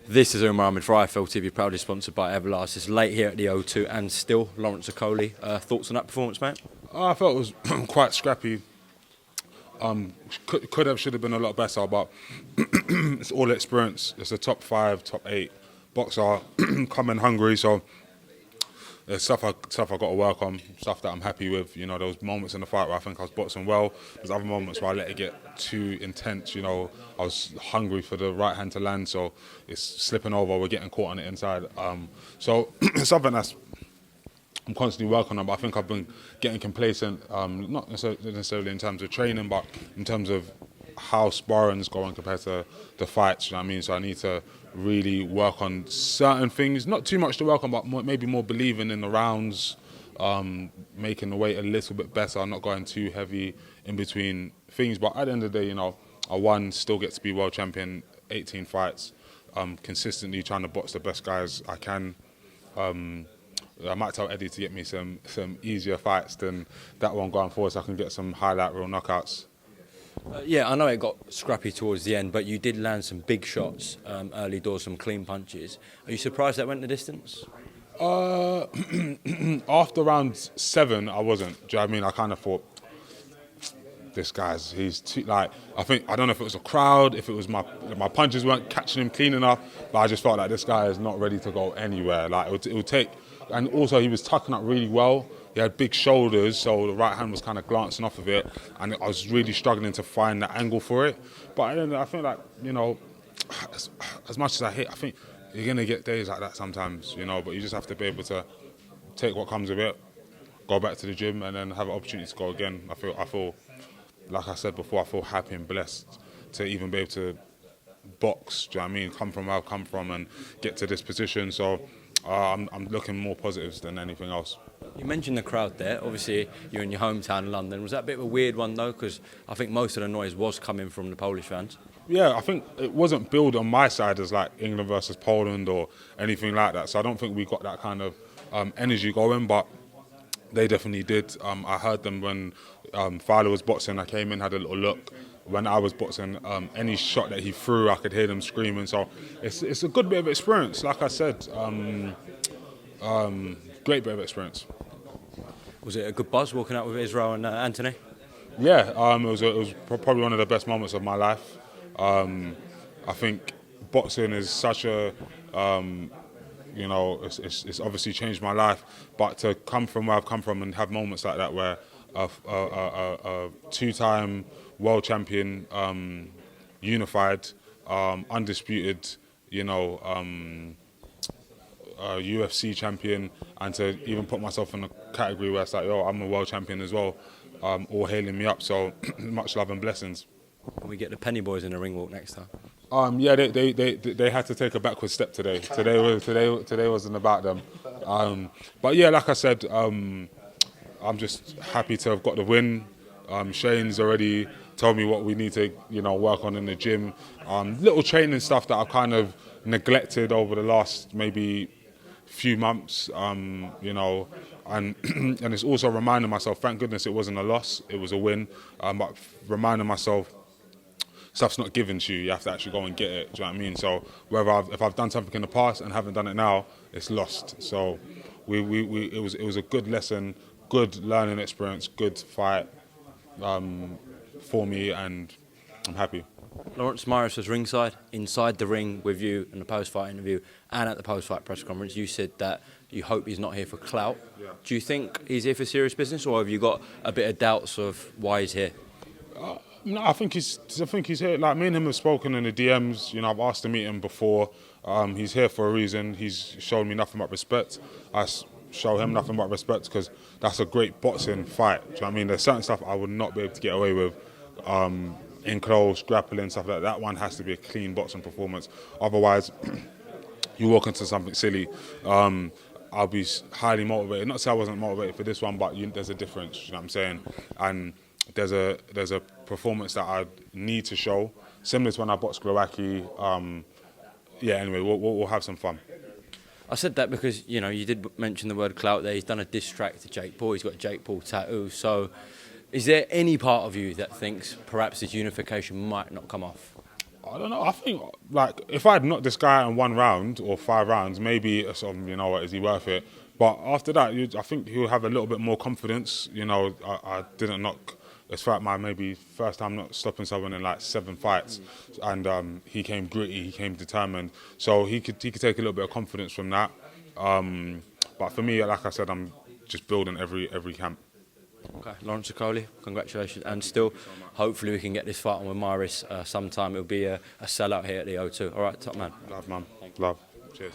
This is Umar Ahmed for IFL TV, proudly sponsored by Everlast. It's late here at the O2 and still Lawrence Okolie. Thoughts on that performance, mate? I felt it was quite scrappy. Could have, should have been a lot better, but it's all experience. It's a top 5, top 8 boxer coming hungry, so there's stuff I got to work on, stuff that I'm happy with. You know, there was moments in the fight where I think I was boxing well. There's other moments where I let it get too intense. You know, I was hungry for the right hand to land, so it's slipping over. We're getting caught on the inside. So it's something that's I'm constantly working on, but I think I've been getting complacent, not necessarily in terms of training, but in terms of how sparring's going compared to the fights, you know what I mean? So I need to really work on certain things, not too much to work on, but maybe more believing in the rounds, making the weight a little bit better, not going too heavy in between things. But at the end of the day, you know, I won, still get to be world champion, 18 fights, consistently trying to box the best guys I can. I might tell Eddie to get me some easier fights than that one going forward, so I can get some highlight reel knockouts. Yeah, I know it got scrappy towards the end, but you did land some big shots early doors, some clean punches. Are you surprised that went the distance? After round 7, I wasn't. Do you know what I mean? I kind of thought, he's too, like, I don't know if it was a crowd, if it was my punches weren't catching him clean enough, but I just felt like this guy is not ready to go anywhere. Like, it would take, and also he was tucking up really well. He had big shoulders, so the right hand was kind of glancing off of it, and I was really struggling to find the angle for it. But I think, like, you know, as much as I hit, I think you're going to get days like that sometimes, you know, but you just have to be able to take what comes of it, go back to the gym, and then have an opportunity to go again. I feel, like I said before, I feel happy and blessed to even be able to box, do you know what I mean, come from where I've come from and get to this position. So I'm looking more positives than anything else. You mentioned the crowd there. Obviously, you're in your hometown, London. Was that a bit of a weird one, though? Because I think most of the noise was coming from the Polish fans. Yeah, I think it wasn't billed on my side as like England versus Poland or anything like that. So I don't think we got that kind of energy going, but they definitely did. I heard them when Fowler was boxing. I came in, had a little look. When I was boxing, any shot that he threw, I could hear them screaming. So it's a good bit of experience. Like I said, great bit of experience. Was it a good buzz walking out with Israel and Anthony? Yeah, it was probably one of the best moments of my life. I think boxing is such a, you know, it's obviously changed my life. But to come from where I've come from and have moments like that where a two-time world champion, unified, undisputed, you know, UFC champion, and to even put myself in a category where it's like, yo, I'm a world champion as well, all hailing me up. So much love and blessings. Can we get the Penny Boys in the ring walk next time? Yeah, they had to take a backward step today. Today wasn't about them. But yeah, like I said, I'm just happy to have got the win. Shane's already told me what we need to, you know, work on in the gym. Little training stuff that I've kind of neglected over the last maybe few months, you know, and and it's also reminding myself, thank goodness it wasn't a loss, it was a win, but reminding myself, stuff's not given to you, you have to actually go and get it, do you know what I mean? So if I've done something in the past and haven't done it now, it's lost. So it was a good lesson, good learning experience, good fight for me, and I'm happy. Lawrence Morris was ringside, inside the ring with you in the post-fight interview and at the post-fight press conference. You said that you hope he's not here for clout. Yeah. Do you think he's here for serious business, or have you got a bit of doubts of why he's here? No, I think he's here. Like, me and him have spoken in the DMs. You know, I've asked to meet him before. He's here for a reason. He's shown me nothing but respect. I show him nothing but respect because that's a great boxing fight. Do you know what I mean? There's certain stuff I would not be able to get away with. In close, grappling, stuff like that. That one has to be a clean boxing performance. Otherwise, you walk into something silly. I'll be highly motivated. Not to say I wasn't motivated for this one, but there's a difference. You know what I'm saying? And there's a performance that I need to show, similar to when I boxed Glowacki. Yeah. Anyway, we'll have some fun. I said that because, you know, you did mention the word clout there. He's done a diss track to Jake Paul. He's got a Jake Paul tattoo. So is there any part of you that thinks perhaps this unification might not come off? I don't know. I think like if I had knocked this guy in 1 round or 5 rounds, maybe you know what, is he worth it? But after that, I think he'll have a little bit more confidence. You know, I didn't knock. It's like my maybe first time not stopping someone in like 7 fights, and he came gritty, he came determined. So he could take a little bit of confidence from that. But for me, like I said, I'm just building every camp. Okay, Lawrence Okolie, congratulations, and still, hopefully we can get this fight on with Maris sometime. It'll be a sellout here at the O2. All right, top man. Love, man. Love. Cheers.